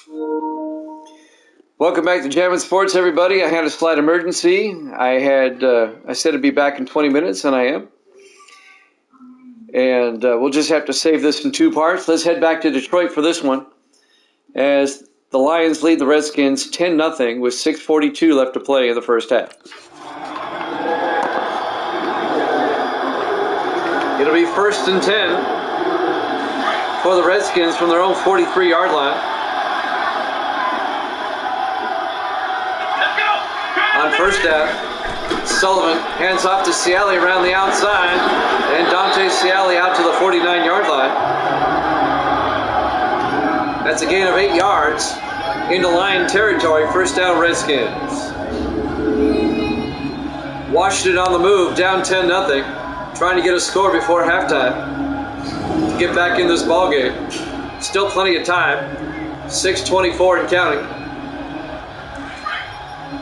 Welcome back to Jammin' Sports, everybody. I had a slight emergency. I said I'd be back in 20 minutes, and I am. And we'll just have to save this in two parts. Let's head back to Detroit for this one, as the Lions lead the Redskins 10-0 with 6:42 left to play in the first half. It'll be 1st and 10 for the Redskins from their own 43-yard line. On first down, Sullivan hands off to Ciali around the outside, and Dante Ciali out to the 49-yard line. That's a gain of 8 yards into Lion territory. First down, Redskins. Washington on the move, down 10-0, trying to get a score before halftime to get back in this ballgame. Still plenty of time, 6:24 and counting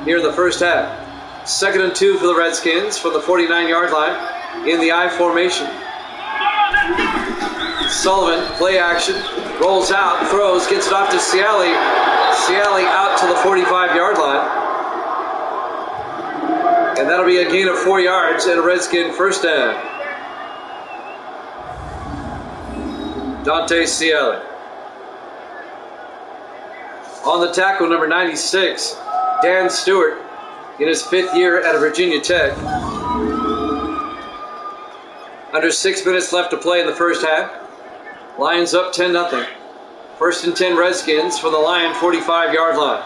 here in the first half. 2nd and 2 for the Redskins from the 49-yard line in the I formation. Sullivan, play action, rolls out, throws, gets it off to Ciali. Ciali out to the 45-yard line. And that'll be a gain of 4 yards and a Redskin first down. Dante Ciali. On the tackle, number 96, Dan Stewart, in his 5th year at Virginia Tech. Under 6 minutes left to play in the first half. Lions up 10-0. 1st and 10 Redskins from the Lion 45-yard line.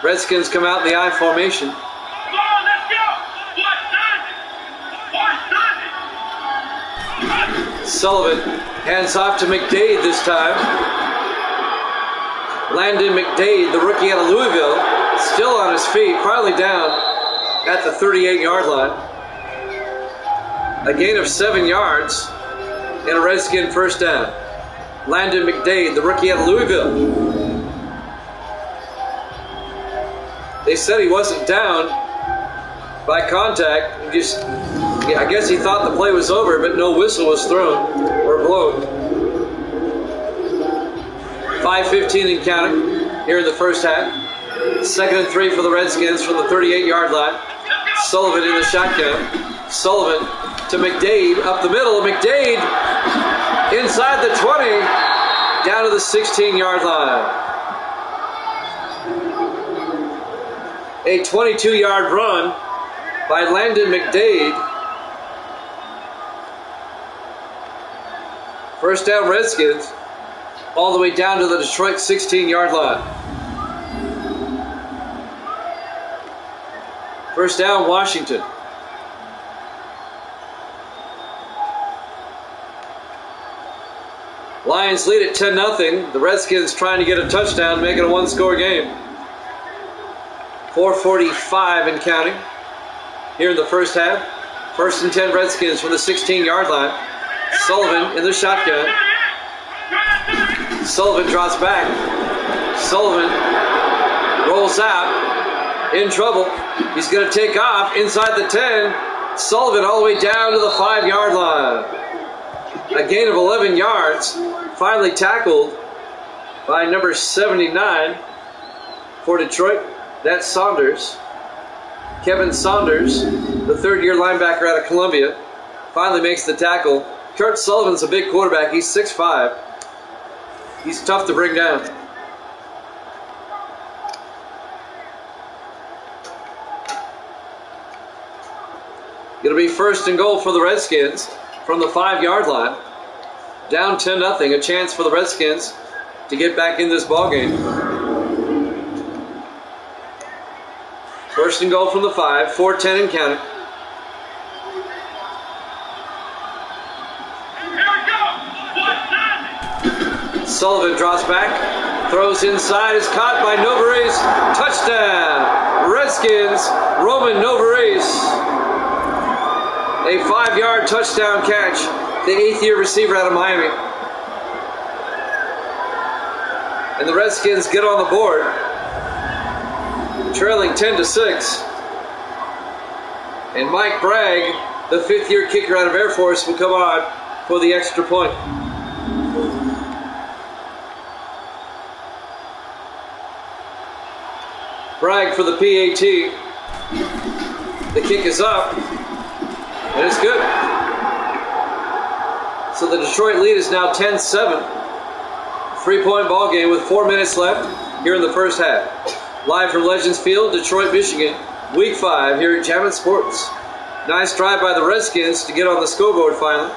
Redskins come out in the I formation. Sullivan hands off to McDade this time. Landon McDade, the rookie out of Louisville, still on his feet, finally down at the 38-yard line. A gain of 7 yards and a Redskin first down. Landon McDade, the rookie out of Louisville. They said he wasn't down by contact. I guess he thought the play was over, but no whistle was thrown or blown. 5:15 and counting here in the first half. 2nd and 3 for the Redskins from the 38-yard line. Sullivan in the shotgun. Sullivan to McDade up the middle. McDade inside the 20, down to the 16-yard line. A 22-yard run by Landon McDade. First down, Redskins, all the way down to the Detroit 16-yard line. First down, Washington. Lions lead at 10-0. The Redskins trying to get a touchdown, make it a one-score game. 4:45 and counting here in the first half. 1st and 10 Redskins from the 16-yard line. Sullivan in the shotgun. Sullivan drops back. Sullivan rolls out. In trouble. He's going to take off inside the 10. Sullivan all the way down to the 5-yard line. A gain of 11 yards. Finally tackled by number 79 for Detroit. That's Saunders. Kevin Saunders, the 3rd-year linebacker out of Columbia, finally makes the tackle. Kurt Sullivan's a big quarterback. He's 6'5". He's tough to bring down. It'll be 1st and goal for the Redskins from the 5-yard line. Down 10-0. A chance for the Redskins to get back in this ballgame. 1st and goal from the 5. 4:10 and counting. Sullivan drops back, throws inside, is caught by Novarese. Touchdown! Redskins, Roman Novarese. A 5-yard touchdown catch. The 8th-year receiver out of Miami. And the Redskins get on the board, trailing 10-6. And Mike Bragg, the 5th-year kicker out of Air Force, will come on for the extra point. Bragg for the PAT. The kick is up, and it's good. So the Detroit lead is now 10-7. 3-point ball game with 4 minutes left here in the first half. Live from Legends Field, Detroit, Michigan, Week 5 here at Jammin' Sports. Nice drive by the Redskins to get on the scoreboard finally.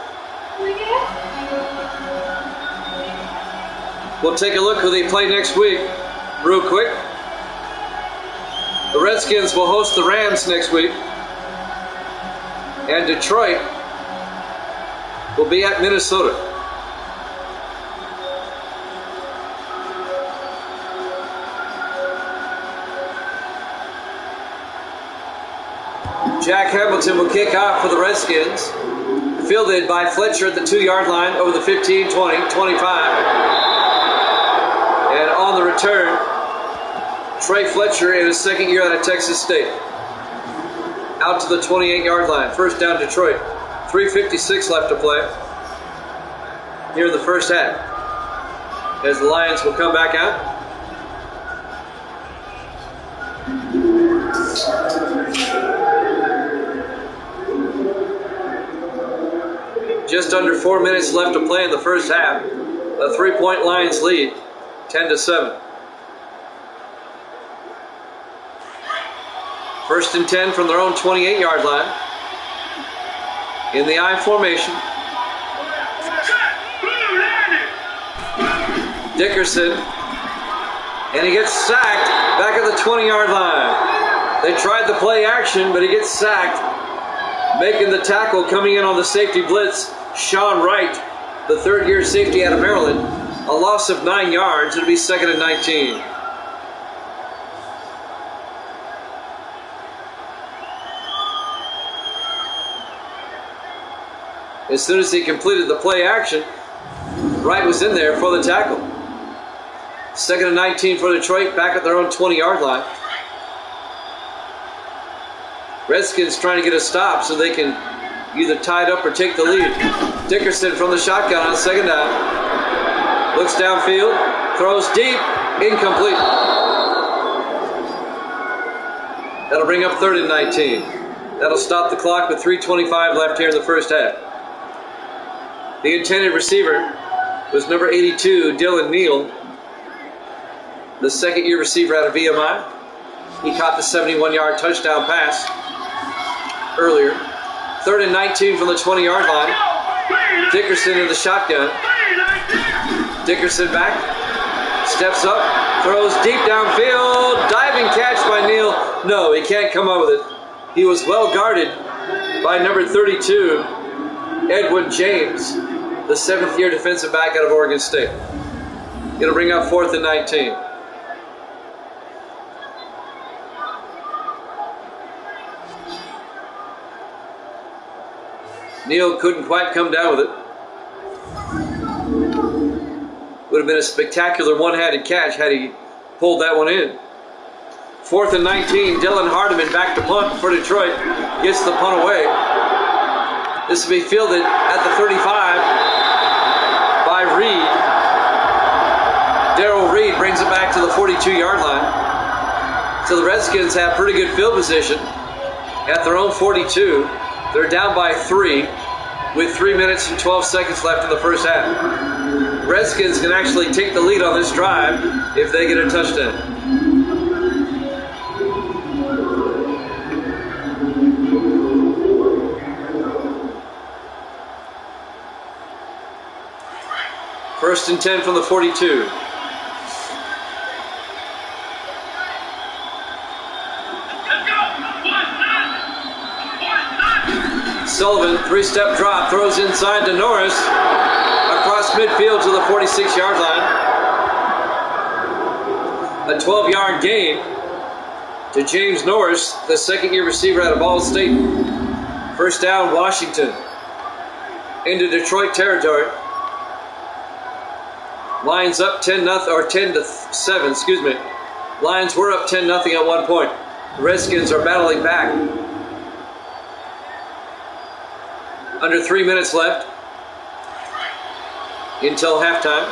We'll take a look who they play next week real quick. The Redskins will host the Rams next week. And Detroit will be at Minnesota. Jack Hamilton will kick off for the Redskins. Fielded by Fletcher at the 2-yard line over the 15, 20, 25. And on the return, Trey Fletcher in his second year out of Texas State. Out to the 28-yard line. First down, Detroit. 3:56 left to play here in the first half. As the Lions will come back out. Just under 4 minutes left to play in the first half. A 3-point Lions lead, 10-7. First and 10 from their own 28-yard line. In the I formation. Dickerson. And he gets sacked back at the 20-yard line. They tried the play action, but he gets sacked. Making the tackle coming in on the safety blitz, Sean Wright, the third-year safety out of Maryland. A loss of 9 yards. It'll be 2nd and 19. As soon as he completed the play action, Wright was in there for the tackle. 2nd and 19 for Detroit, back at their own 20-yard line. Redskins trying to get a stop so they can either tie it up or take the lead. Dickerson from the shotgun on second down. Looks downfield, throws deep, incomplete. That'll bring up 3rd and 19. That'll stop the clock with 3:25 left here in the first half. The intended receiver was number 82, Dylan Neal, the second-year receiver out of VMI. He caught the 71-yard touchdown pass earlier. 3rd and 19 from the 20-yard line. Dickerson in the shotgun. Dickerson back, steps up, throws deep downfield, diving catch by Neal. No, he can't come up with it. He was well guarded by number 32, Edwin James, the 7th-year defensive back out of Oregon State. It'll bring up 4th and 19. Neal couldn't quite come down with it. Would have been a spectacular one-handed catch had he pulled that one in. 4th and 19, Dylan Hardiman back to punt for Detroit. Gets the punt away. This will be fielded at the 35 by Reed. Darrell Reed brings it back to the 42-yard line. So the Redskins have pretty good field position at their own 42. They're down by 3 with 3 minutes and 12 seconds left in the first half. Redskins can actually take the lead on this drive if they get a touchdown. First and 10 from the 42. Sullivan, 3-step drop, throws inside to Norris, across midfield to the 46-yard line. A 12-yard gain to James Norris, the second-year receiver out of Ball State. First down, Washington into Detroit territory. Lions up 10-7, excuse me. Lions were up 10-0 at one point. The Redskins are battling back. Under 3 minutes left until halftime.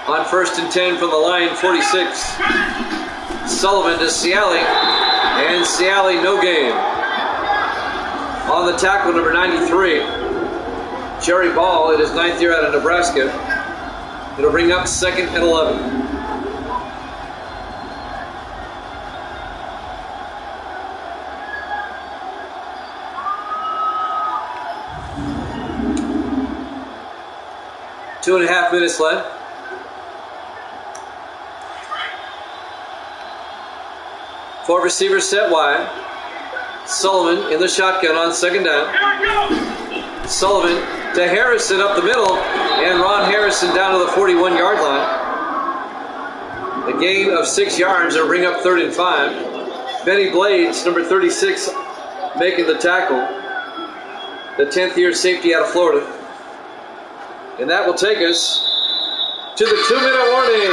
On 1st and 10 from the line, 46. Sullivan to Ciali, and Ciali no gain. On the tackle, number 93, Jerry Ball in his 9th year out of Nebraska. It'll bring up 2nd and 11. Two and a half minutes left. Four receivers set wide. Sullivan in the shotgun on 2nd down. Sullivan to Harrison up the middle, and Ron Harrison down to the 41-yard line. A gain of 6 yards will bring up 3rd and 5. Benny Blades, number 36, making the tackle. The 10th year safety out of Florida. And that will take us to the 2-minute warning.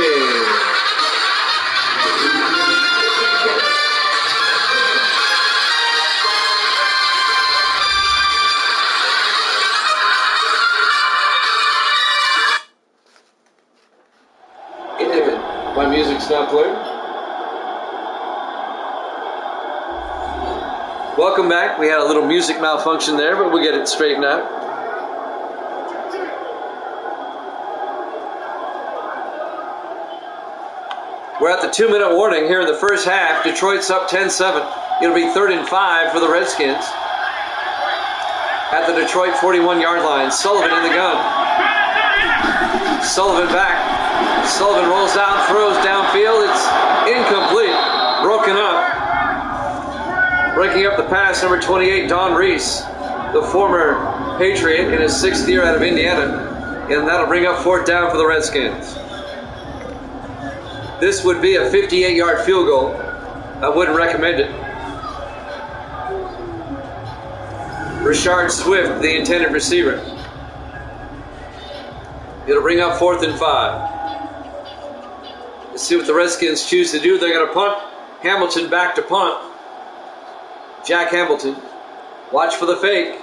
My music's not playing. Welcome back. We had a little music malfunction there, but we'll get it straightened out. We're at the 2-minute warning here in the first half. Detroit's up 10-7. It'll be 3rd and 5 for the Redskins. At the Detroit 41-yard line. Sullivan in the gun. Sullivan back. Sullivan rolls out, throws downfield. It's incomplete. Broken up. Breaking up the pass, number 28, Don Reese, the former Patriot in his 6th year out of Indiana. And that'll bring up 4th down for the Redskins. This would be a 58-yard field goal. I wouldn't recommend it. Rashard Swift, the intended receiver. It'll bring up 4th and 5. Let's see what the Redskins choose to do. They're going to punt. Hamilton back to punt. Jack Hamilton. Watch for the fake.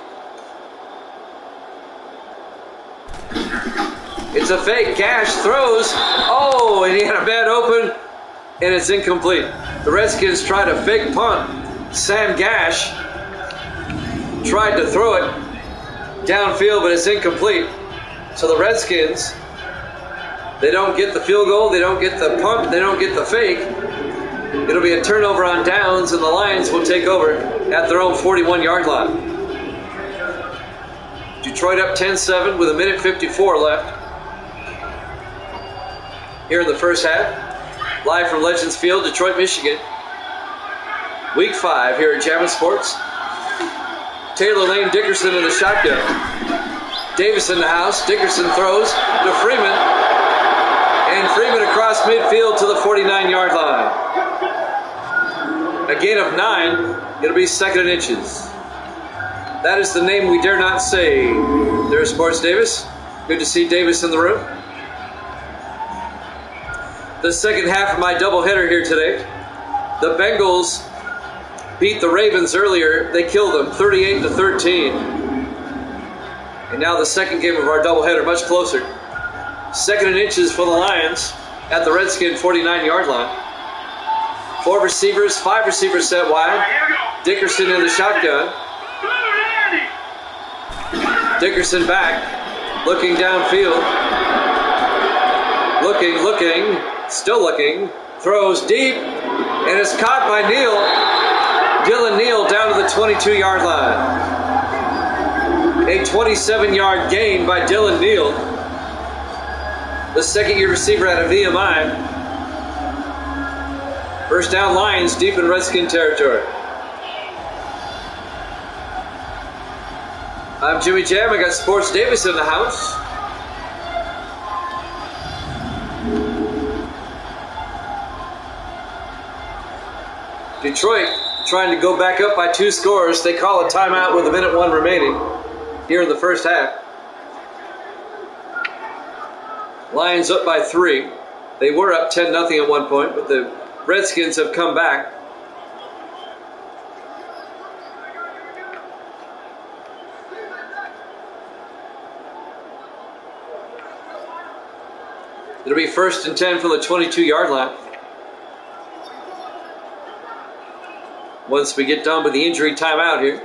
It's a fake. Gash throws. Oh, and he had a man open, and it's incomplete. The Redskins tried a fake punt. Sam Gash tried to throw it downfield, but it's incomplete. So the Redskins, they don't get the field goal, they don't get the punt, they don't get the fake. It'll be a turnover on downs, and the Lions will take over at their own 41-yard line. Detroit up 10-7 with 1:54 left. Here in the first half, live from Legends Field, Detroit, Michigan. Week 5 here at Jammin' Sports. Taylor Lane Dickerson in the shotgun. Davis in the house. Dickerson throws to Freeman. And Freeman across midfield to the 49-yard line. A gain of 9. It'll be 2nd and inches. That is the name we dare not say. There's Sports Davis. Good to see Davis in the room. The second half of my doubleheader here today. The Bengals beat the Ravens earlier. They killed them 38-13. And now the second game of our doubleheader, much closer. 2nd and inches for the Lions at the Redskin 49-yard line. 5 receivers set wide. Dickerson in the shotgun. Dickerson back, looking downfield. Looking, still looking. Throws deep, and it's caught by Neal. Dylan Neal down to the 22-yard line. A 27-yard gain by Dylan Neal, the 2nd-year receiver out of VMI. First down, Lions deep in Redskin territory. I'm Jimmy Jam. I got Sports Davis in the house. Detroit trying to go back up by 2 scores. They call a timeout with 1:01 remaining here in the first half. Lions up by 3. They were up 10-0 at one point, but the Redskins have come back. It'll be 1st and 10 from the 22-yard line. Once we get done with the injury timeout here.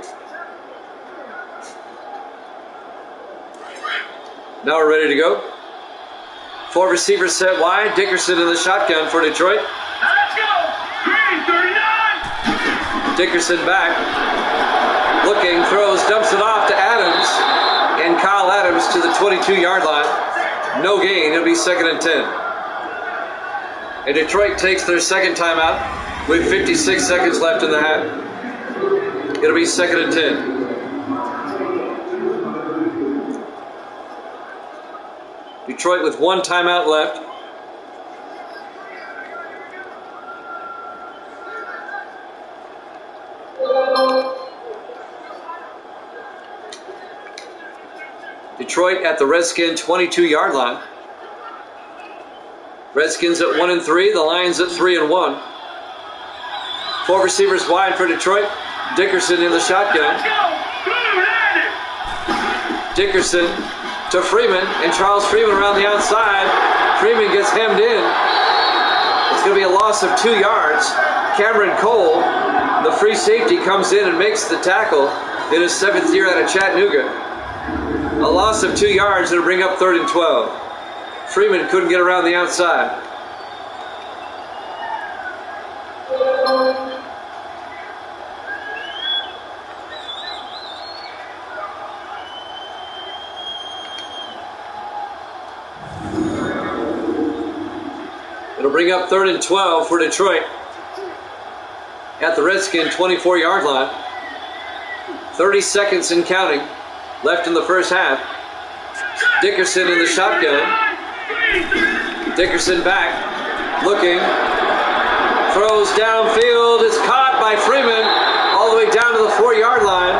Now we're ready to go. 4 receivers set wide. Dickerson in the shotgun for Detroit. Let's go! 39! Dickerson back. Looking, throws, dumps it off to Adams. And Kyle Adams to the 22-yard line. No gain. It'll be 2nd and 10. And Detroit takes their second timeout with 56 seconds left in the half. It'll be 2nd and 10. Detroit with 1 timeout left. Detroit at the Redskin 22-yard line. Redskins at 1-3. The Lions at 3-1. 4 receivers wide for Detroit. Dickerson in the shotgun. Dickerson to Freeman, and Charles Freeman around the outside. Freeman gets hemmed in. It's going to be a loss of 2 yards. Cameron Cole, the free safety, comes in and makes the tackle in his 7th year out of Chattanooga. A loss of 2 yards. It'll bring up 3rd and 12. Freeman couldn't get around the outside. It'll bring up 3rd and 12 for Detroit at the Redskin 24-yard line. 30 seconds and counting left in the first half. Dickerson in the shotgun. Dickerson back, looking, throws downfield. It's caught by Freeman all the way down to the 4-yard line.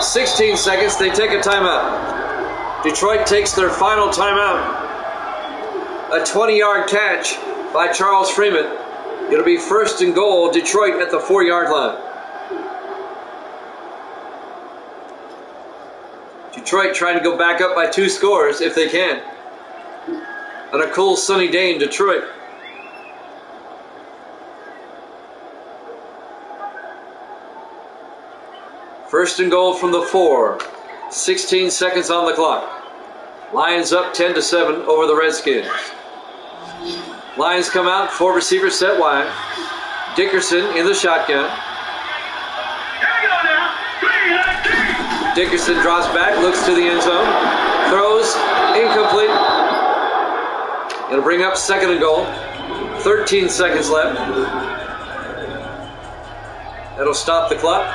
16 seconds. They take a timeout. Detroit takes their final timeout. A 20-yard catch by Charles Freeman. It'll be 1st and goal, Detroit at the 4-yard line. Detroit trying to go back up by 2 scores if they can. On a cool sunny day in Detroit. First and goal from the 4. 16 seconds on the clock. Lions up 10-7 over the Redskins. Lions come out, 4 receivers set wide. Dickerson in the shotgun. Dickerson draws back, looks to the end zone. Throws, incomplete. It'll bring up 2nd and goal. 13 seconds left. That'll stop the clock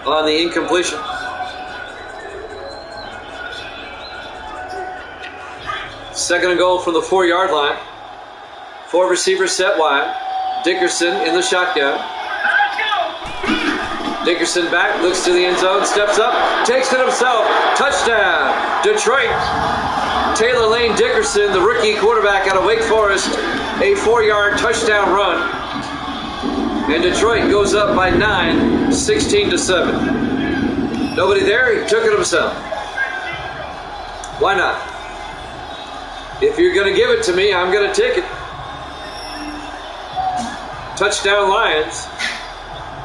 on the incompletion. Second and goal from the 4-yard line. 4 receivers set wide. Dickerson in the shotgun. Dickerson back, looks to the end zone, steps up, takes it himself. Touchdown, Detroit. Taylor Lane Dickerson, the rookie quarterback out of Wake Forest, a 4-yard touchdown run. And Detroit goes up by 9, 16-7. Nobody there, he took it himself. Why not? If you're going to give it to me, I'm going to take it. Touchdown Lions.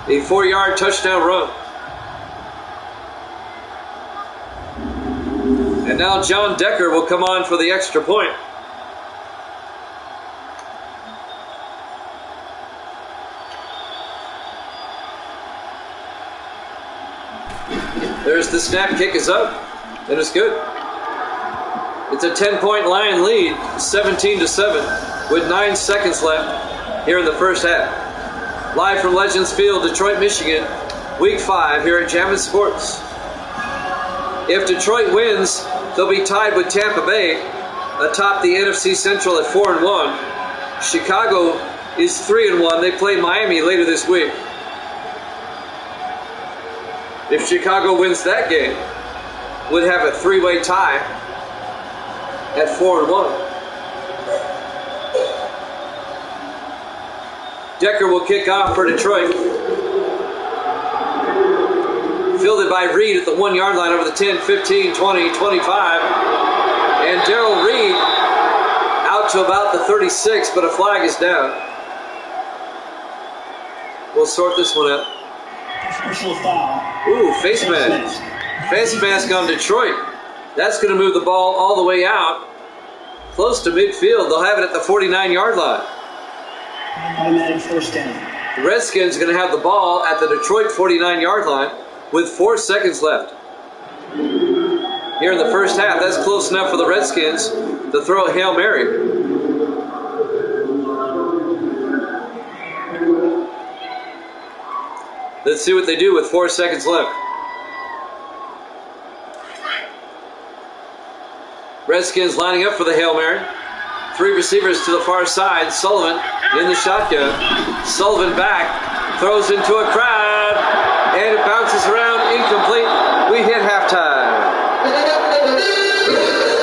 A 4-yard touchdown run. And now John Decker will come on for the extra point. There's the snap, kick is up, and it's good. It's a 10-point Lion lead, 17-7, with 9 seconds left here in the first half. Live from Legends Field, Detroit, Michigan, Week 5 here at Jammin' Sports. If Detroit wins, they'll be tied with Tampa Bay atop the NFC Central at 4-1. Chicago is 3-1. They play Miami later this week. If Chicago wins that game, would have a 3-way tie at 4-1. Decker will kick off for Detroit. Fielded by Reed at the 1-yard line over the 10, 15, 20, 25. And Darrell Reed to about the 36, but a flag is down. We'll sort this one out. Personal foul. Ooh, face mask. Face mask on Detroit. That's going to move the ball all the way out, close to midfield. They'll have it at the 49-yard line. Automatic first down. The Redskins are going to have the ball at the Detroit 49-yard line with 4 seconds left. Here in the first half, that's close enough for the Redskins to throw a Hail Mary. Let's see what they do with 4 seconds left. Redskins lining up for the Hail Mary. 3 receivers to the far side. Sullivan in the shotgun. Sullivan back, throws into a crowd, and it bounces around, incomplete. We hit halftime.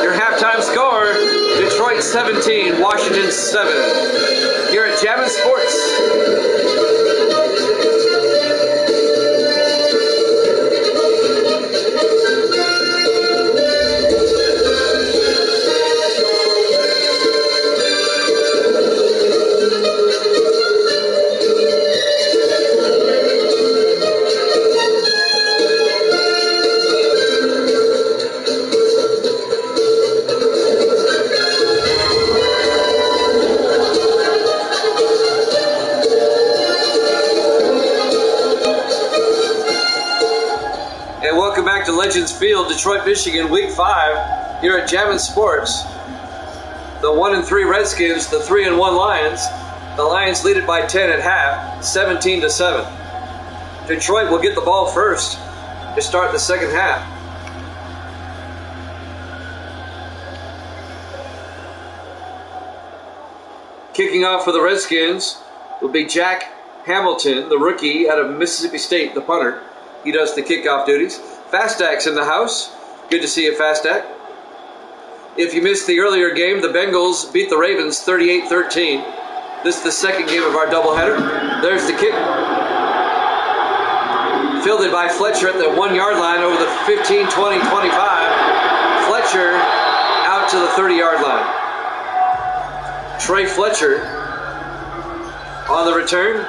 Your halftime score, Detroit 17, Washington 7. Here at Jammin' Sports. To Legends Field, Detroit, Michigan, Week 5, here at Jammin' Sports. The 1-3 Redskins, the 3-1 Lions. The Lions lead it by 10 at half, 17-7. Detroit will get the ball first to start the second half. Kicking off for the Redskins will be Jack Hamilton, the rookie out of Mississippi State, the punter. He does the kickoff duties. Fastak's in the house. Good to see you, Fastak. If you missed the earlier game, the Bengals beat the Ravens 38-13. This is the second game of our doubleheader. There's the kick. Fielded by Fletcher at the 1-yard line over the 15, 20, 25. Fletcher out to the 30-yard line. Trey Fletcher on the return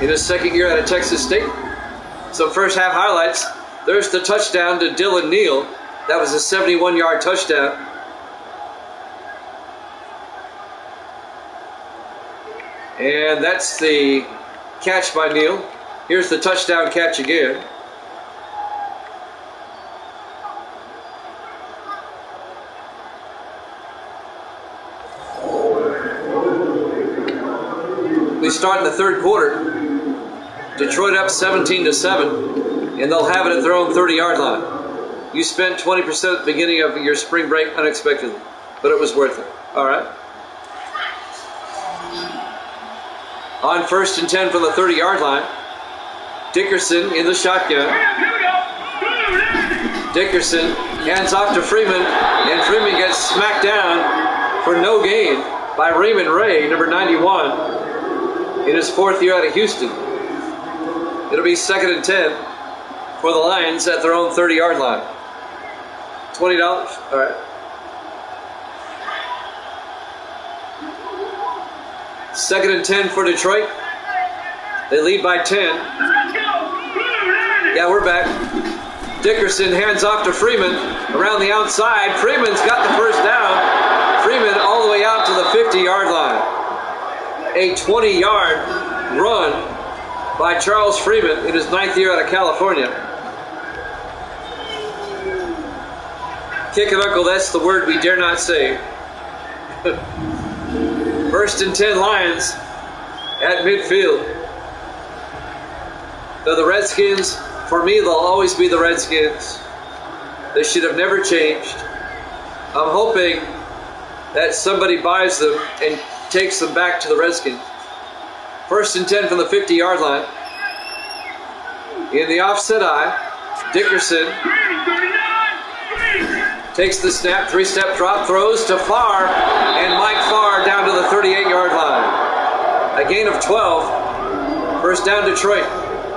in his second year out of Texas State. Some first half highlights. There's the touchdown to Dylan Neal. That was a 71-yard touchdown. And that's the catch by Neal. Here's the touchdown catch again. We start in the third quarter. Detroit up 17-7, and they'll have it at their own 30-yard line. You spent 20% at the beginning of your spring break unexpectedly, but it was worth it. All right. On 1st and 10 from the 30-yard line, Dickerson in the shotgun. Dickerson hands off to Freeman, and Freeman gets smacked down for no gain by Raymond Ray, number 91, in his 4th year out of Houston. It'll be 2nd and 10 for the Lions at their own 30-yard line. $20. All right. 2nd and 10 for Detroit. They lead by 10. Yeah, we're back. Dickerson hands off to Freeman around the outside. Freeman's got the first down. Freeman all the way out to the 50-yard line. A 20-yard run by Charles Freeman in his 9th year out of California. Kick and Uncle, that's the word we dare not say. 1st and 10 Lions at midfield. Though the Redskins, for me, they'll always be the Redskins. They should have never changed. I'm hoping that somebody buys them and takes them back to the Redskins. 1st and 10 from the 50-yard line. In the offset eye, Dickerson takes the snap, 3-step drop, throws to Farr, and Mike Farr down to the 38-yard line. A gain of 12. First down Detroit.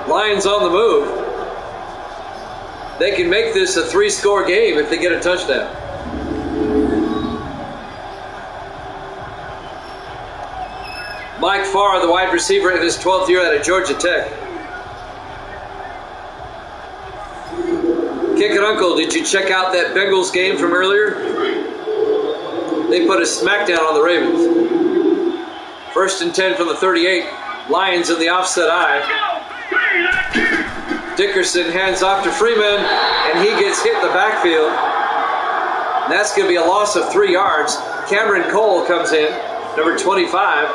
Lions on the move. They can make this a 3-score game if they get a touchdown. Mike Farr, the wide receiver in his 12th year out of Georgia Tech. Kick and Uncle, did you check out that Bengals game from earlier? They put a smackdown on the Ravens. 1st and 10 from the 38. Lions in the offset eye. Dickerson hands off to Freeman, and he gets hit in the backfield. And that's going to be a loss of 3 yards. Cameron Cole comes in, number 25,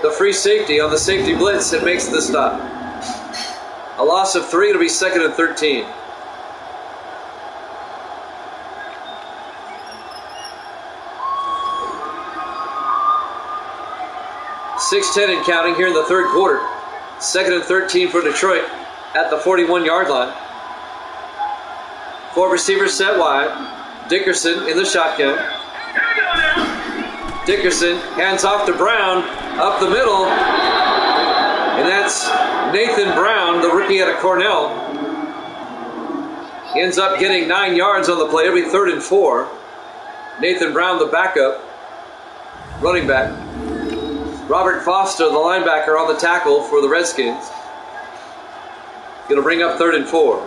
the free safety on the safety blitz, and makes the stop. A loss of 3, it'll be 2nd and 13. .6:10 and counting here in the 3rd quarter. 2nd and 13 for Detroit at the 41-yard line. 4 receivers set wide. Dickerson in the shotgun. Dickerson hands off to Brown up the middle. And that's Nathan Brown, the rookie out of Cornell. He ends up getting 9 yards on the play. It'll be 3rd and 4. Nathan Brown, the backup running back. Robert Foster, the linebacker, on the tackle for the Redskins. Going to bring up 3rd and 4.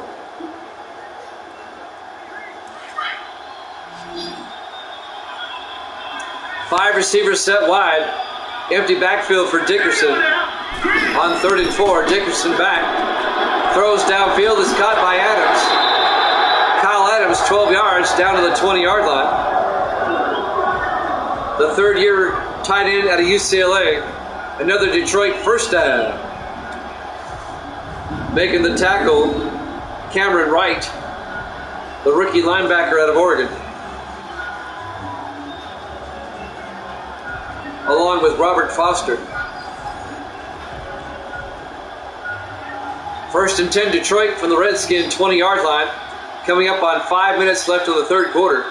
Five receivers set wide. Empty backfield for Dickerson. On 3rd and 4, Dickerson back. Throws downfield, is caught by Adams. Kyle Adams, 12 yards, down to the 20-yard line. The 3rd-year tight end out of UCLA. Another Detroit first down. Making the tackle, Cameron Wright, the rookie linebacker out of Oregon. Along with Robert Foster. 1st and 10 Detroit from the Redskin 20-yard line. Coming up on 5 minutes left of the 3rd quarter.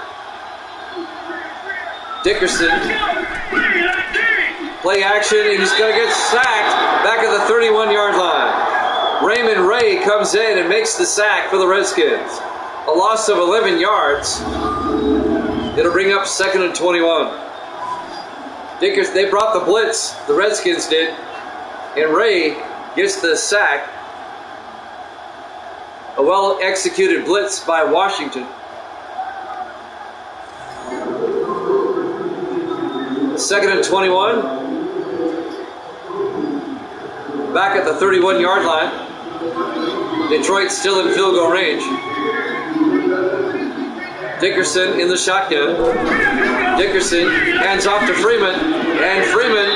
Dickerson. Play action, and he's going to get sacked back at the 31-yard line. Raymond Ray comes in and makes the sack for the Redskins. A loss of 11 yards. It'll bring up 2nd and 21. Dickerson, they brought the blitz, the Redskins did, and Ray gets the sack. A well-executed blitz by Washington. 2nd and 21. Back at the 31-yard line. Detroit still in field goal range. Dickerson in the shotgun. Dickerson hands off to Freeman. And Freeman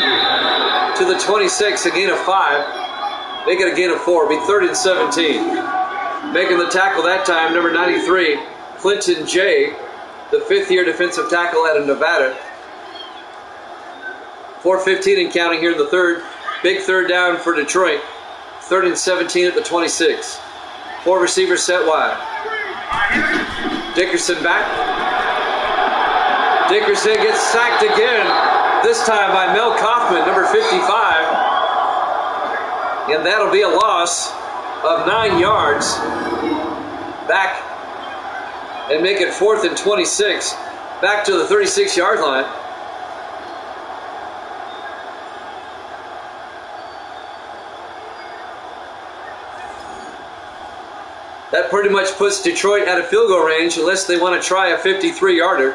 to the 26, a gain of 5. Make it a gain of 4. It'll be 3rd and 17. Making the tackle that time, number 93, Clinton Jay, the 5th-year defensive tackle out of Nevada. 4:15 and counting here in the 3rd. Big 3rd down for Detroit. 3rd and 17 at the 26. 4 receivers set wide. Dickerson back. Dickerson gets sacked again, this time by Mel Kaufman, number 55. And that'll be a loss of 9 yards. Back and make it 4th and 26. Back to the 36-yard line. That pretty much puts Detroit out of field goal range unless they want to try a 53-yarder.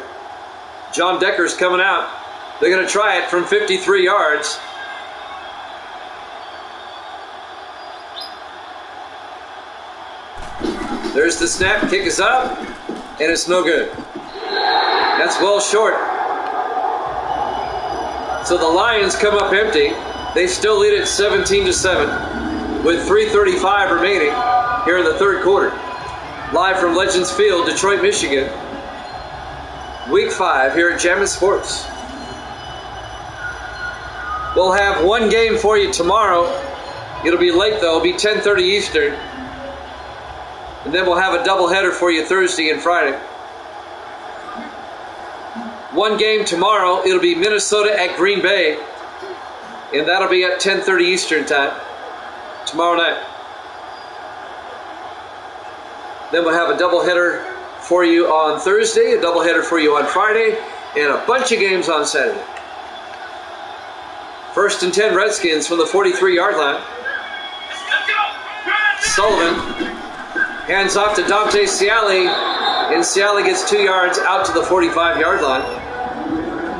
John Decker's coming out. They're going to try it from 53 yards. There's the snap. Kick is up, and it's no good. That's well short. So the Lions come up empty. They still lead it 17-7 with 3:35 remaining here in the 3rd quarter. Live from Legends Field, Detroit, Michigan. Week 5 here at Jammin' Sports. We'll have one game for you tomorrow. It'll be late though. It'll be 10:30 Eastern. And then we'll have a doubleheader for you Thursday and Friday. One game tomorrow. It'll be Minnesota at Green Bay. And that'll be at 10:30 Eastern time. Tomorrow night. Then we'll have a doubleheader for you on Thursday, a doubleheader for you on Friday, and a bunch of games on Saturday. First and 10 Redskins from the 43-yard line. Sullivan hands off to Dante Ciali, and Ciali gets 2 yards out to the 45-yard line.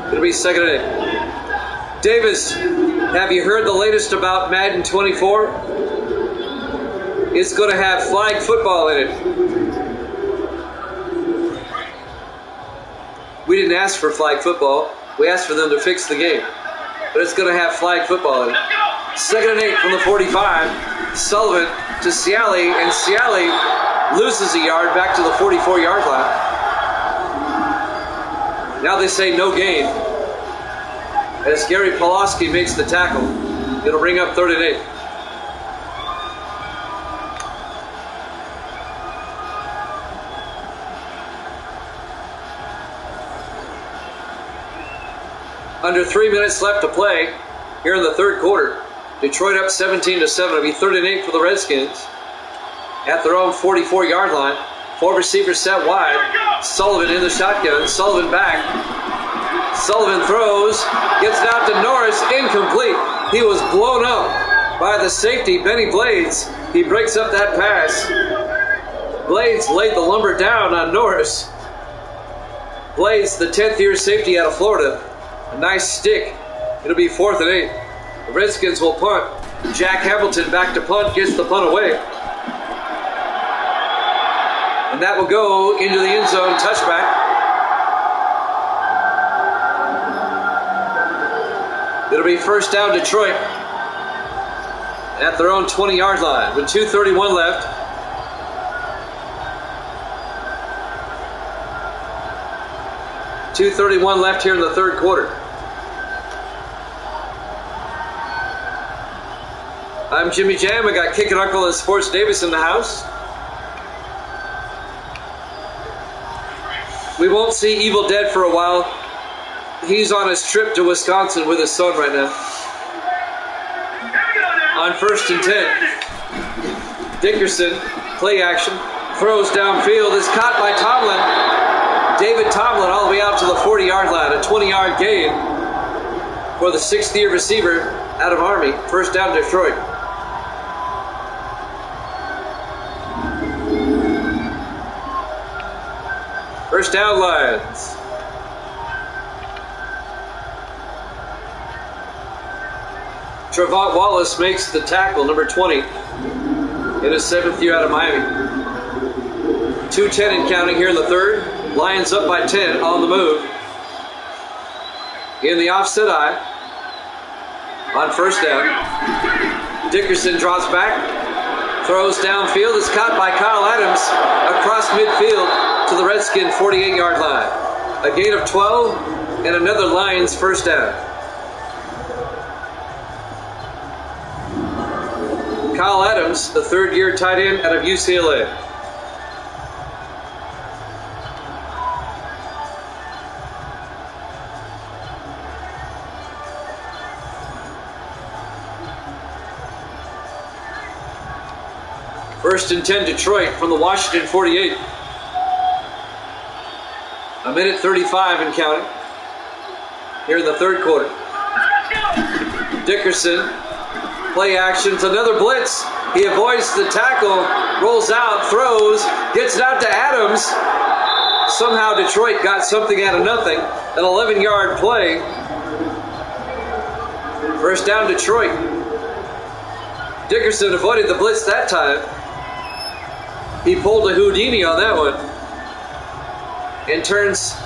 It'll be second and 8. Davis, have you heard the latest about Madden 24? It's going to have flag football in it. We didn't ask for flag football. We asked for them to fix the game. But it's going to have flag football in it. Second and 8 from the 45. Sullivan to Ciali, and Ciali loses a yard back to the 44-yard line. Now they say no gain, as Gary Pawlowski makes the tackle. It'll bring up third and 8. Under 3 minutes left to play here in the third quarter. Detroit up 17-7. It'll be third and 8 for the Redskins at their own 44-yard line. 4 receivers set wide. Sullivan in the shotgun. Sullivan back. Sullivan throws. Gets it out to Norris. Incomplete. He was blown up by the safety, Benny Blades. He breaks up that pass. Blades laid the lumber down on Norris. Blades, the 10th-year safety out of Florida. A nice stick. It'll be fourth and 8. The Redskins will punt. Jack Hamilton back to punt, gets the punt away. And that will go into the end zone, touchback. It'll be first down Detroit at their own 20-yard line with 2:31 left. .231 left here in the third quarter. I'm Jimmy Jam. I got Kickin' Uncle and Sports Davis in the house. We won't see Evil Dead for a while. He's on his trip to Wisconsin with his son right now. On first and 10. Dickerson, play action, throws downfield, is caught by Tomlin. David Tomlin all the way out to the 40-yard line. A 20-yard gain for the 6th-year receiver out of Army. First down Detroit. First down Lions. Trevont Wallace makes the tackle, number 20, in his 7th year out of Miami. 2:10 and counting here in the third. Lions up by 10 on the move. In the offset eye. On first down. Dickerson drops back. Throws downfield. Is caught by Kyle Adams across midfield to the Redskin 48-yard line. A gain of 12 and another Lions first down. Kyle Adams, the 3rd-year tight end out of UCLA. First and 10 Detroit from the Washington 48. A minute 35 and counting here in the third quarter. Dickerson, play action, it's another blitz. He avoids the tackle, rolls out, throws, gets it out to Adams. Somehow Detroit got something out of nothing. An 11-yard play. First down Detroit. Dickerson avoided the blitz that time. He pulled a Houdini on that one and turns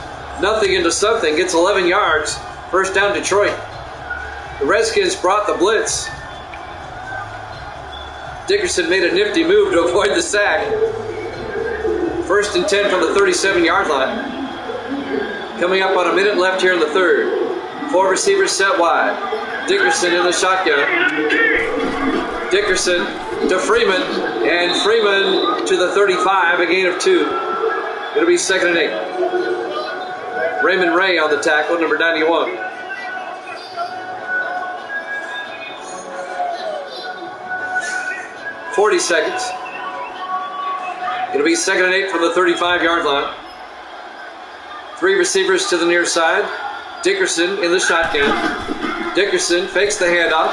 nothing into something. Gets 11 yards. First down Detroit. The Redskins brought the blitz. Dickerson made a nifty move to avoid the sack. First and 10 from the 37-yard line. Coming up on a minute left here in the third. 4 receivers set wide. Dickerson in the shotgun. Dickerson to Freeman, and Freeman to the 35, a gain of 2. It'll be second and 8. Raymond Ray on the tackle, number 91. .40 seconds. It'll be second and 8 from the 35-yard line. 3 receivers to the near side. Dickerson in the shotgun. Dickerson fakes the handoff,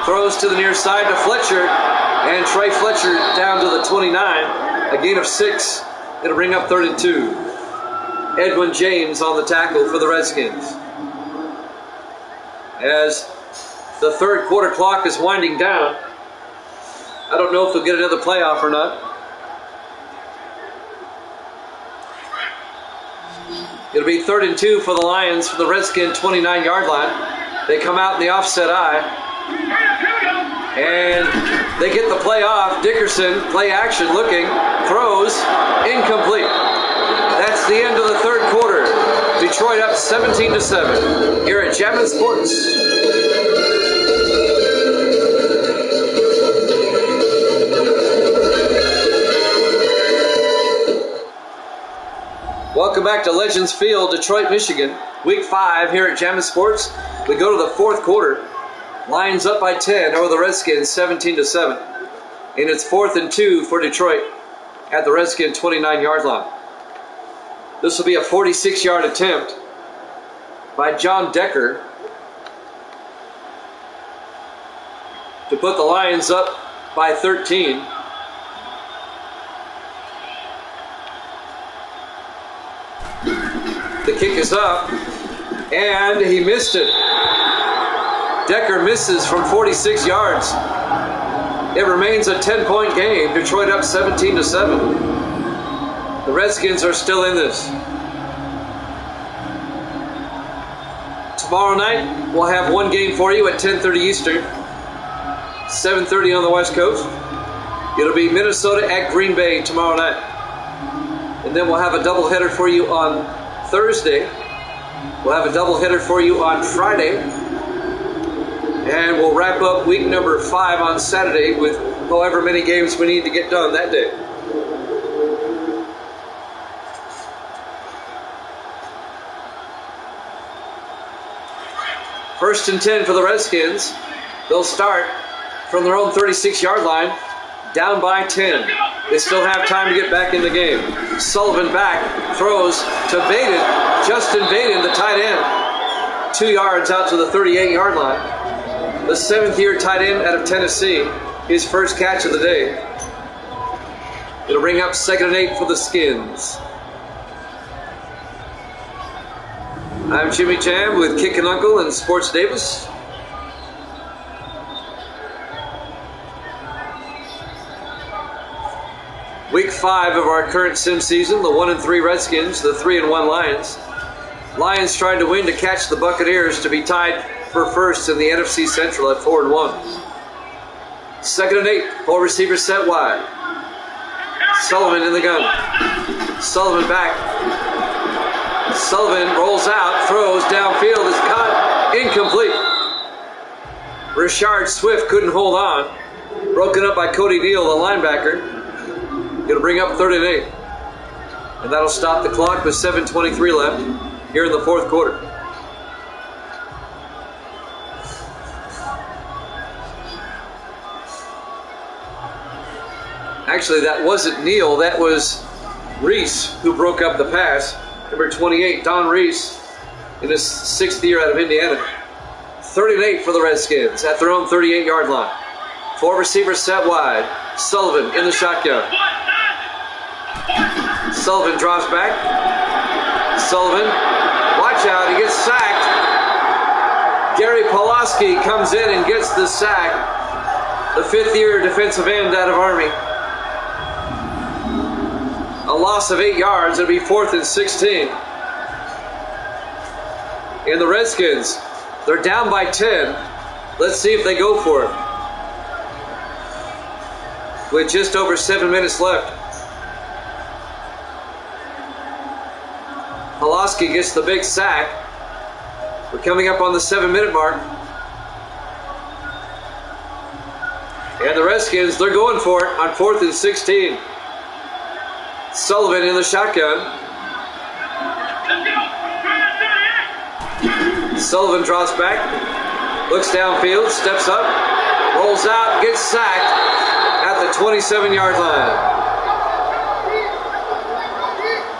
throws to the near side to Fletcher, and Trey Fletcher down to the 29, a gain of 6. It'll bring up 3rd and 2. Edwin James on the tackle for the Redskins. As the third quarter clock is winding down, I don't know if they'll get another playoff or not. It'll be 3rd and 2 for the Lions from the Redskin 29-yard line. They come out in the offset eye. And they get the play off. Dickerson, play action looking, throws, incomplete. That's the end of the third quarter. Detroit up 17-7 here at Chapman Sports. Welcome back to Legends Field, Detroit, Michigan. Week 5 here at Jammin' Sports. We go to the fourth quarter. Lions up by 10 over the Redskins, 17-7. And it's 4th and 2 for Detroit at the Redskin 29-yard line. This will be a 46-yard attempt by John Decker to put the Lions up by 13. The kick is up, and he missed it. Decker misses from 46 yards. It remains a 10-point game. Detroit up 17-7. The Redskins are still in this. Tomorrow night, we'll have one game for you at 10:30 Eastern, 7:30 on the West Coast. It'll be Minnesota at Green Bay tomorrow night. And then we'll have a doubleheader for you on Thursday. We'll have a doubleheader for you on Friday. And we'll wrap up week number 5 on Saturday with however many games we need to get done that day. First and 10 for the Redskins. They'll start from their own 36-yard line, down by 10. They still have time to get back in the game. Sullivan back, throws to Baden. Justin Baden, the tight end. 2 yards out to the 38-yard line. The 7th-year tight end out of Tennessee. His first catch of the day. It'll bring up 2nd and 8 for the Skins. I'm Jimmy Jam with Kick and Uncle and Sports Davis. Week 5 of our current sim season, the 1-3 Redskins, the 3-1 Lions. Lions trying to win to catch the Buccaneers to be tied for first in the NFC Central at 4-1. 2nd and 8, 4 receivers set wide. Sullivan in the gun. Sullivan back. Sullivan rolls out, throws downfield, is caught, incomplete. Rashard Swift couldn't hold on. Broken up by Cody Neal, the linebacker. It'll bring up 3rd and 8. And that'll stop the clock with 7:23 left here in the fourth quarter. Actually, that wasn't Neal, that was Reese who broke up the pass. Number 28, Don Reese, in his 6th year out of Indiana. 3rd and 8 for the Redskins at their own 38-yard line. 4 receivers set wide. Sullivan in the shotgun. Sullivan drops back. Sullivan, watch out, he gets sacked. Gary Pulaski comes in and gets the sack. The 5th-year defensive end out of Army. A loss of 8 yards. It'll be 4th and 16. And the Redskins, they're down by 10. Let's see if they go for it. With just over 7 minutes left. Pulaski gets the big sack. We're coming up on the 7-minute mark. And the Redskins, they're going for it on 4th and 16. Sullivan in the shotgun. Sullivan drops back, looks downfield, steps up, rolls out, gets sacked at the 27-yard line.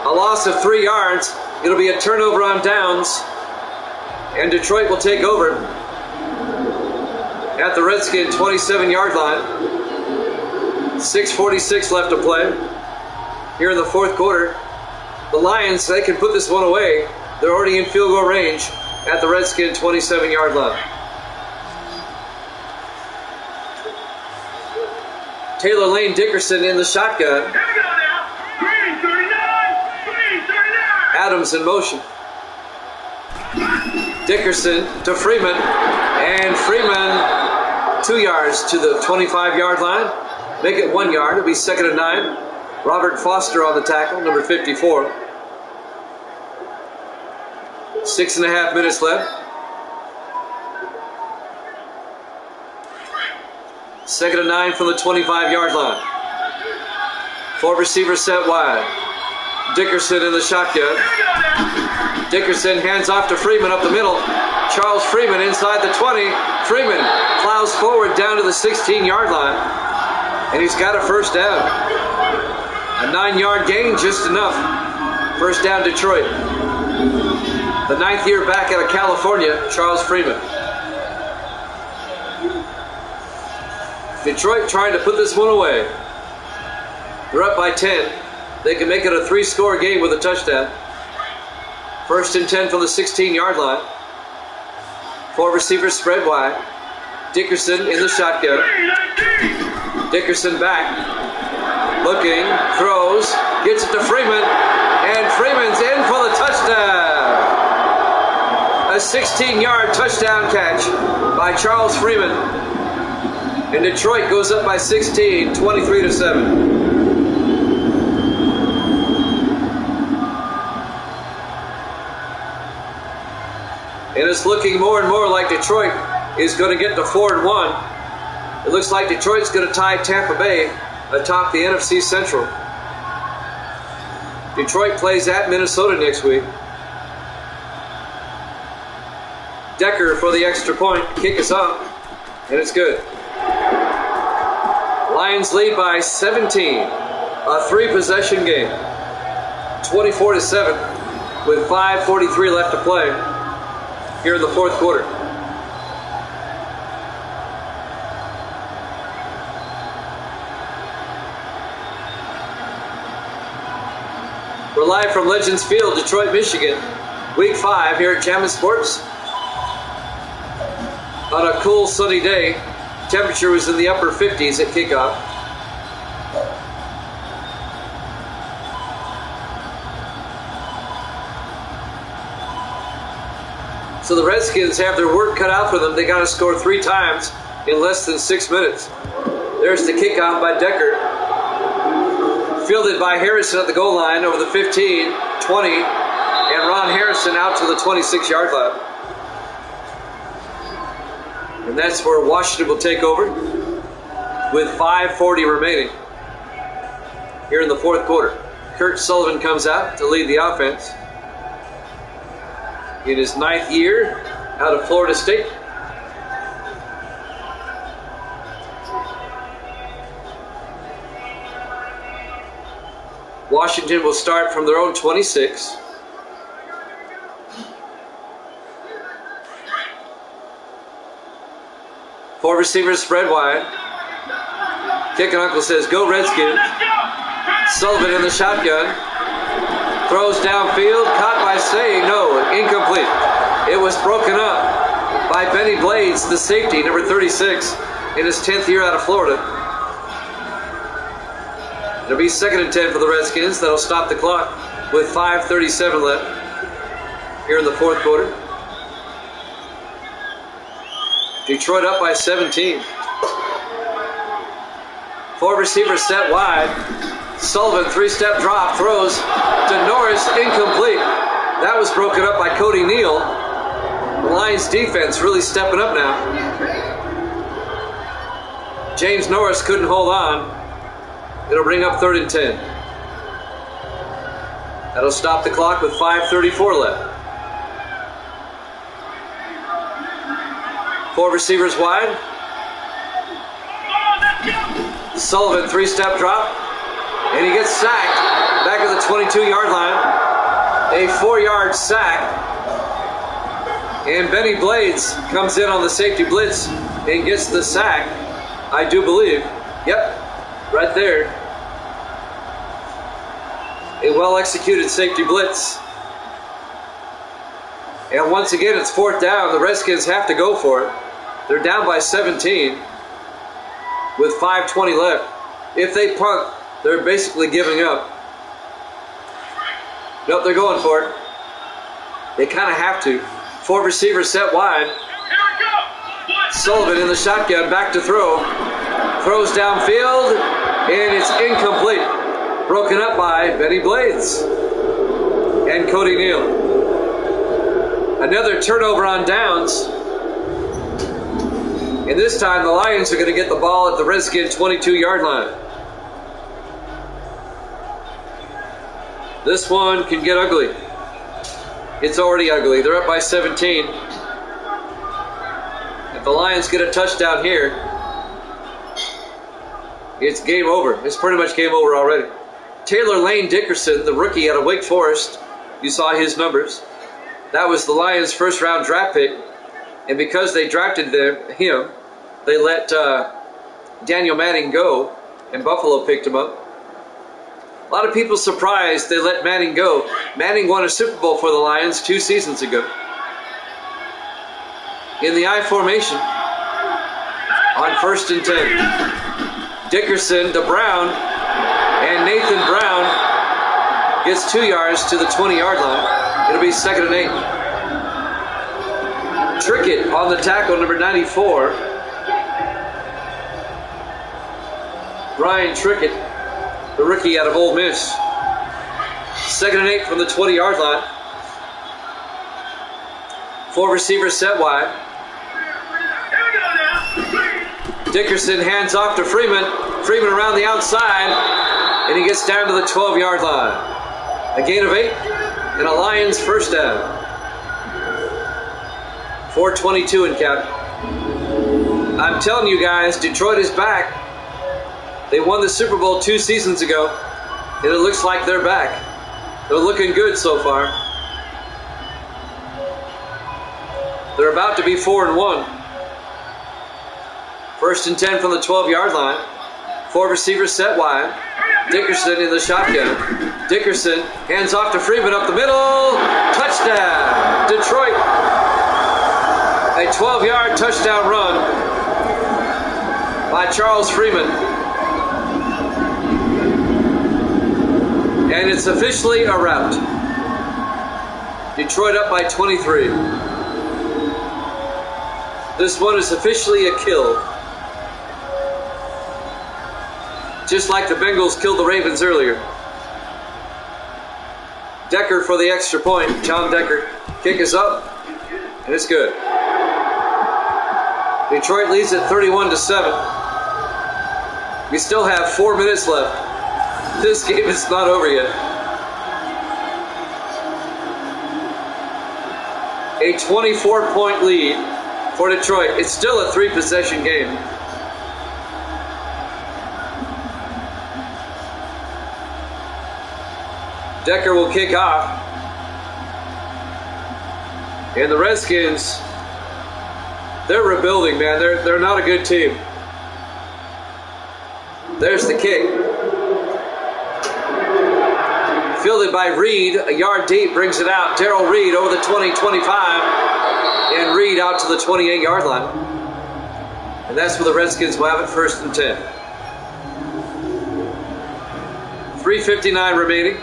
A loss of 3 yards. It'll be a turnover on downs, and Detroit will take over at the Redskin 27-yard line. 6:46 left to play here in the fourth quarter. The Lions, they can put this one away. They're already in field goal range at the Redskin 27-yard line. Taylor Lane Dickerson in the shotgun. Adams in motion. Dickerson to Freeman, and Freeman 2 yards to the 25-yard line. Make it 1 yard. It'll be 2nd and 9. Robert Foster on the tackle, number 54. 6.5 minutes left. 2nd and 9 from the 25-yard line. 4 receivers set wide. Dickerson in the shotgun. Dickerson hands off to Freeman up the middle. Charles Freeman inside the 20. Freeman plows forward down to the 16-yard line. And he's got a first down. A 9-yard gain, just enough. First down, Detroit. The 9th year back out of California, Charles Freeman. Detroit trying to put this one away. They're up by 10. They can make it a 3-score game with a touchdown. 1st and 10 from the 16-yard line. 4 receivers spread wide. Dickerson in the shotgun. Dickerson back. Looking, throws, gets it to Freeman, and Freeman's in for the touchdown. A 16-yard touchdown catch by Charles Freeman. And Detroit goes up by 16, 23-7. And it's looking more and more like Detroit is going to get to 4-1. It looks like Detroit's going to tie Tampa Bay atop the NFC Central. Detroit plays at Minnesota next week. Decker for the extra point. Kick is up, and it's good. Lions lead by 17. A 3-possession game. 24-7 with 5:43 left to play here in the fourth quarter. We're live from Legends Field, Detroit, Michigan. Week 5 here at Jammin' Sports. On a cool, sunny day, temperature was in the upper 50s at kickoff. So the Redskins have their work cut out for them. They got to score 3 times in less than 6 minutes. There's the kickoff by Decker. Fielded by Harrison at the goal line over the 15, 20, and Ron Harrison out to the 26-yard line. And that's where Washington will take over with 5:40 remaining here in the fourth quarter. Kurt Sullivan comes out to lead the offense in his 9th year out of Florida State. Washington will start from their own 26. Four receivers spread wide. Kicking Uncle says, "Go Redskins." Sullivan in the shotgun. Throws downfield, caught by Say. No, incomplete. It was broken up by Benny Blades, the safety, number 36, in his 10th year out of Florida. It'll be 2nd and 10 for the Redskins. That'll stop the clock with 5:37 left here in the fourth quarter. Detroit up by 17. 4 receivers set wide. Sullivan, 3-step drop, throws to Norris, incomplete. That was broken up by Cody Neal. The Lions defense really stepping up now. James Norris couldn't hold on. It'll bring up 3rd and 10. That'll stop the clock with 5:34 left. 4 receivers wide. Sullivan, 3-step drop. And he gets sacked back at the 22-yard line. A 4-yard sack And Benny Blades comes in on the safety blitz and gets the sack, I do believe. Yep, right there. A well-executed safety blitz. And once again, it's 4th down. The Redskins have to go for it. They're down by 17 with 5:20 left. If they punt, they're basically giving up. Nope, they're going for it. They kind of have to. 4 receivers set wide. Sullivan in the shotgun, back to throw. Throws downfield, and it's incomplete. Broken up by Benny Blades and Cody Neal. Another turnover on downs. And this time the Lions are going to get the ball at the Redskin 22-yard line. This one can get ugly. It's already ugly. They're up by 17. If the Lions get a touchdown here, it's game over. It's pretty much game over already. Taylor Lane Dickerson, the rookie out of Wake Forest, you saw his numbers. That was the Lions' first-round draft pick. And because they drafted him, they let Daniel Manning go, and Buffalo picked him up. A lot of people surprised they let Manning go. Manning won a Super Bowl for the Lions 2 seasons ago. In the I formation, on 1st and 10. Dickerson to Brown, and Nathan Brown gets 2 yards to the 20-yard line. It'll be 2nd and 8. Trickett on the tackle, number 94. Brian Trickett, the rookie out of Ole Miss. 2nd and 8 from the 20-yard line. 4 receivers set wide. Dickerson hands off to Freeman. Freeman around the outside, and he gets down to the 12-yard line. A gain of 8, and a Lions first down. 4:22 in count. I'm telling you guys, Detroit is back. They won the Super Bowl 2 seasons ago, and it looks like they're back. They're looking good so far. They're about to be 4-1. 1st and 10 from the 12-yard line. 4 receivers set wide. Dickerson in the shotgun. Dickerson hands off to Freeman up the middle. Touchdown, Detroit. A 12-yard touchdown run by Charles Freeman. And it's officially a rout. Detroit up by 23. This one is officially a kill. Just like the Bengals killed the Ravens earlier. Decker for the extra point. John Decker. Kick is up, and it's good. Detroit leads at 31-7. We still have 4 minutes left. This game is not over yet. A 24-point lead for Detroit. It's still a 3-possession game. Decker will kick off. And the Redskins, they're rebuilding, man. They're not a good team. There's the kick. Fielded by Reed, a yard deep, brings it out. Darrell Reed over the 20-25, and Reed out to the 28-yard line. And that's where the Redskins will have it 1st and 10. 3:59 remaining.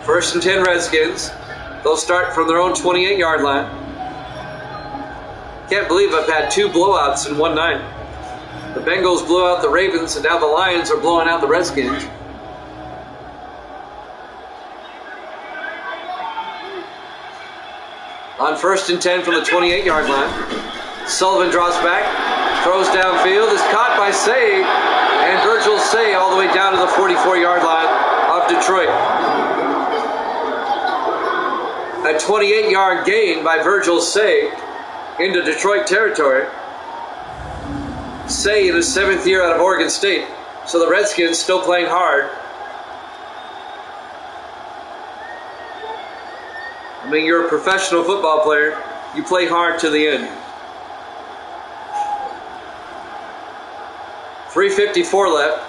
First and 10 Redskins. They'll start from their own 28-yard line. Can't believe I've had 2 blowouts in one night. The Bengals blew out the Ravens, and now the Lions are blowing out the Redskins. On 1st and 10 from the 28-yard line. Sullivan draws back, throws downfield, is caught by Say, and Virgil Say all the way down to the 44-yard line of Detroit. A 28-yard gain by Virgil Say into Detroit territory. Say in his 7th year out of Oregon State. So the Redskins still playing hard. I mean, you're a professional football player. You play hard to the end. 3:54 left.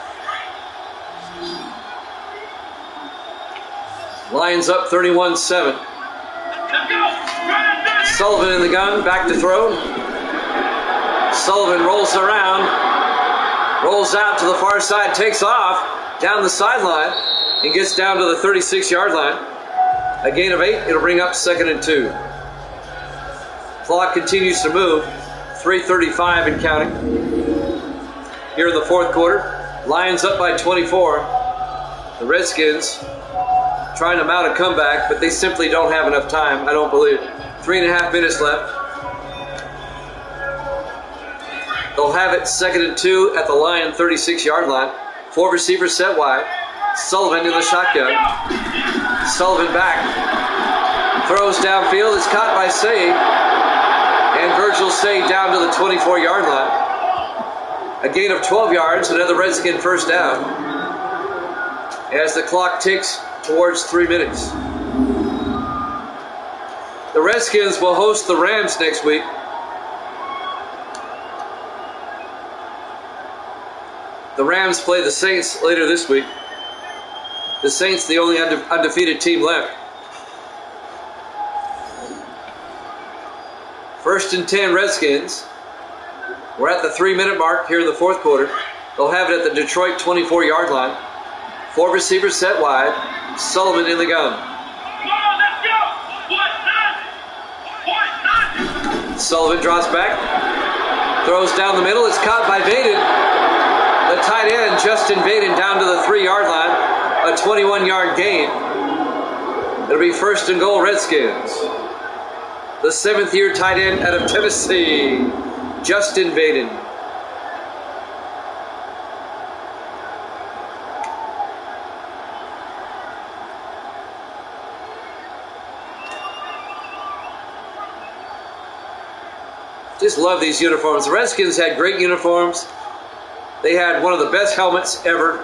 Lions up 31-7. Sullivan in the gun, back to throw. Sullivan rolls around, rolls out to the far side, takes off down the sideline, and gets down to the 36-yard line. A gain of 8, it'll bring up 2nd and 2. Clock continues to move, 3:35 and counting. Here in the 4th quarter, Lions up by 24. The Redskins trying to mount a comeback, but they simply don't have enough time, I don't believe. 3.5 minutes left. They'll have it 2nd and 2 at the Lion 36-yard line. 4 receivers set wide. Sullivan in the shotgun. Sullivan back. Throws downfield. It's caught by Say. And Virgil Say down to the 24-yard line. A gain of 12 yards. Another Redskin first down. As the clock ticks towards 3 minutes. The Redskins will host the Rams next week. The Rams play the Saints later this week. The Saints, the only undefeated team left. 1st and 10 Redskins. We're at the 3-minute mark here in the 4th quarter. They'll have it at the Detroit 24-yard line. 4 receivers set wide. Sullivan in the gun. Sullivan draws back. Throws down the middle. It's caught by Vaden. The tight end, Justin Vaden, down to the 3-yard line. A 21-yard gain. It'll be 1st and goal Redskins. The 7th-year tight end out of Tennessee, Justin Vaden. Just love these uniforms. The Redskins had great uniforms. They had one of the best helmets ever.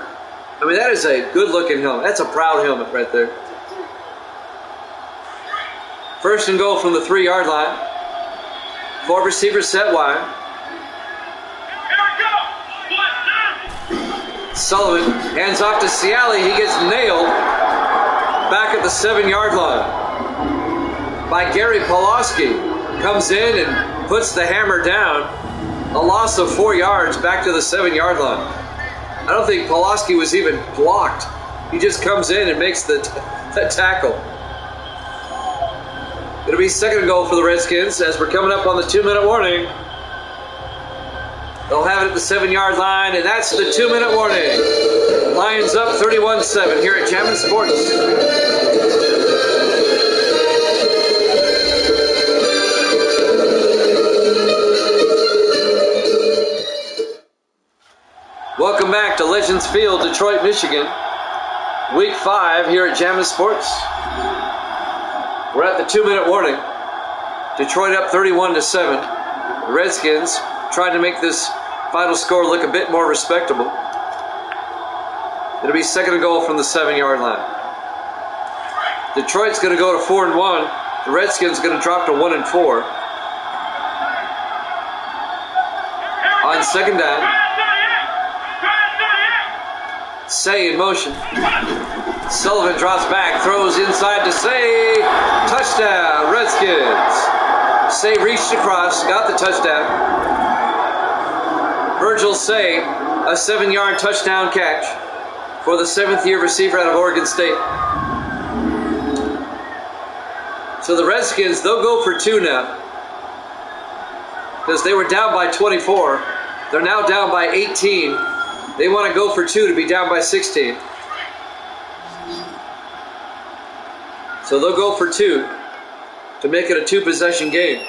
I mean, that is a good-looking helmet. That's a proud helmet right there. 1st and goal from the 3-yard line. 4 receivers set wide. Sullivan hands off to Ciali. He gets nailed back at the 7-yard line by Gary Pawlowski. Comes in and puts the hammer down. A loss of 4 yards back to the 7-yard line. I don't think Pawlowski was even blocked. He just comes in and makes the tackle. It'll be 2nd and goal for the Redskins as we're coming up on the 2-minute warning. They'll have it at the 7-yard line, and that's the 2-minute warning. Lions up 31-7 here at Jammin' Sports. Welcome back to Legends Field, Detroit, Michigan. Week 5 here at Jammin' Sports. We're at the 2-minute warning. Detroit up 31-7. The Redskins trying to make this final score look a bit more respectable. It'll be 2nd and goal from the 7-yard line. Detroit's going to go to 4-1. The Redskins are going to drop to 1-4. On 2nd down. Say in motion. Sullivan drops back, throws inside to Say. Touchdown, Redskins. Say reached across, got the touchdown. Virgil Say, a 7-yard touchdown catch for the 7th-year receiver out of Oregon State. So the Redskins, they'll go for 2 now. Because they were down by 24. They're now down by 18. They want to go for 2 to be down by 16. So they'll go for 2 to make it a 2-possession game.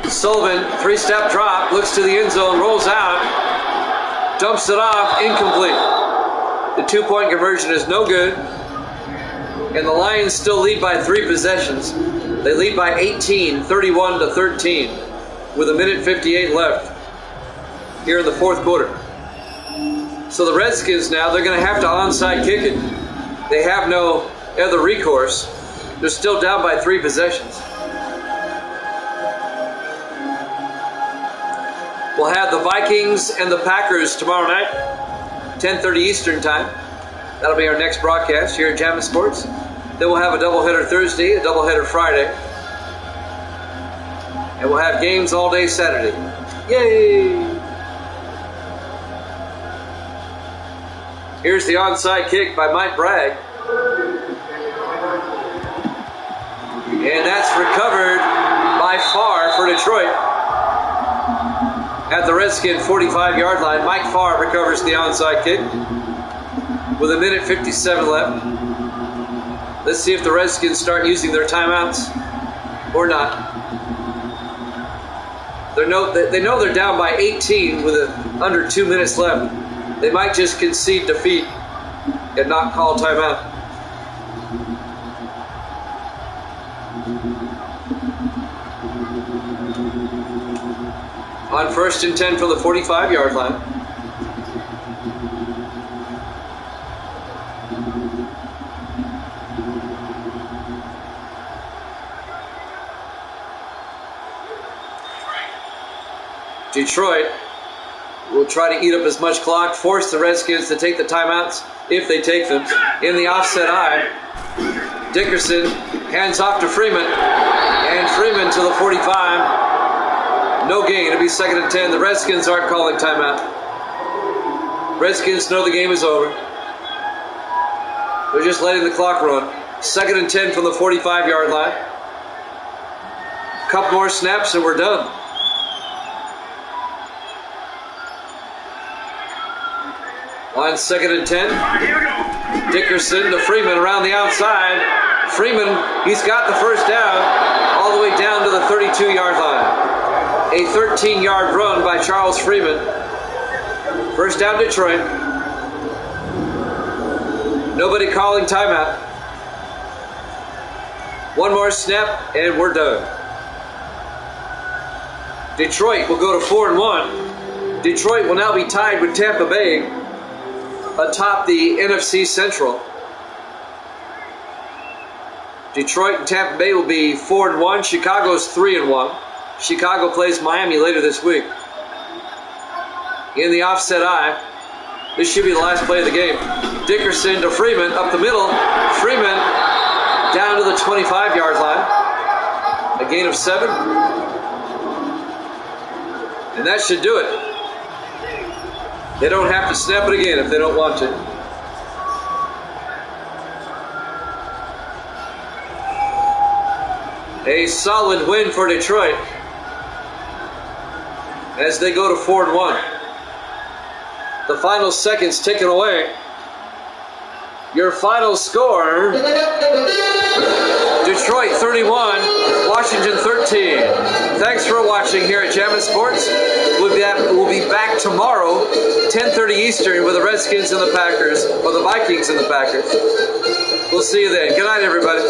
Sullivan, 3-step drop, looks to the end zone, rolls out, dumps it off, incomplete. The 2-point conversion is no good. And the Lions still lead by 3 possessions. They lead by 18, 31-13. with 1:58 left here in the fourth quarter. So the Redskins now, they're going to have to onside kick it. They have no other recourse. They're still down by 3 possessions. We'll have the Vikings and the Packers tomorrow night, 10:30 Eastern time. That'll be our next broadcast here at Jammin' Sports. Then we'll have a doubleheader Thursday, a doubleheader Friday. And we'll have games all day Saturday. Yay! Here's the onside kick by Mike Bragg. And that's recovered by Farr for Detroit. At the Redskin 45-yard line, Mike Farr recovers the onside kick with 1:57 left. Let's see if the Redskins start using their timeouts or not. They know they're down by 18 with under 2 minutes left. They might just concede defeat and not call timeout. On 1st and 10 from the 45-yard line. Detroit will try to eat up as much clock, force the Redskins to take the timeouts if they take them. In the offset eye, Dickerson hands off to Freeman, and Freeman to the 45. No gain. It'll be 2nd and 10. The Redskins aren't calling timeout. Redskins know the game is over. They're just letting the clock run. 2nd and 10 from the 45-yard line. Couple more snaps and we're done. On 2nd and 10, Dickerson to Freeman around the outside. Freeman, he's got the first down all the way down to the 32-yard line. A 13-yard run by Charles Freeman. First down Detroit. Nobody calling timeout. One more snap and we're done. Detroit will go to 4-1. Detroit will now be tied with Tampa Bay atop the NFC Central. Detroit and Tampa Bay will be 4-1. Chicago's 3-1. Chicago plays Miami later this week. In the offset eye, this should be the last play of the game. Dickerson to Freeman up the middle. Freeman down to the 25-yard line. A gain of 7. And that should do it. They don't have to snap it again if they don't want to. A solid win for Detroit as they go to 4-1. The final seconds ticking away. Your final score, Detroit 31, Washington 13. Thanks for watching here at Jammin' Sports. We'll be back tomorrow, 10:30 Eastern, with the Redskins and the Packers, or the Vikings and the Packers. We'll see you then. Good night, everybody.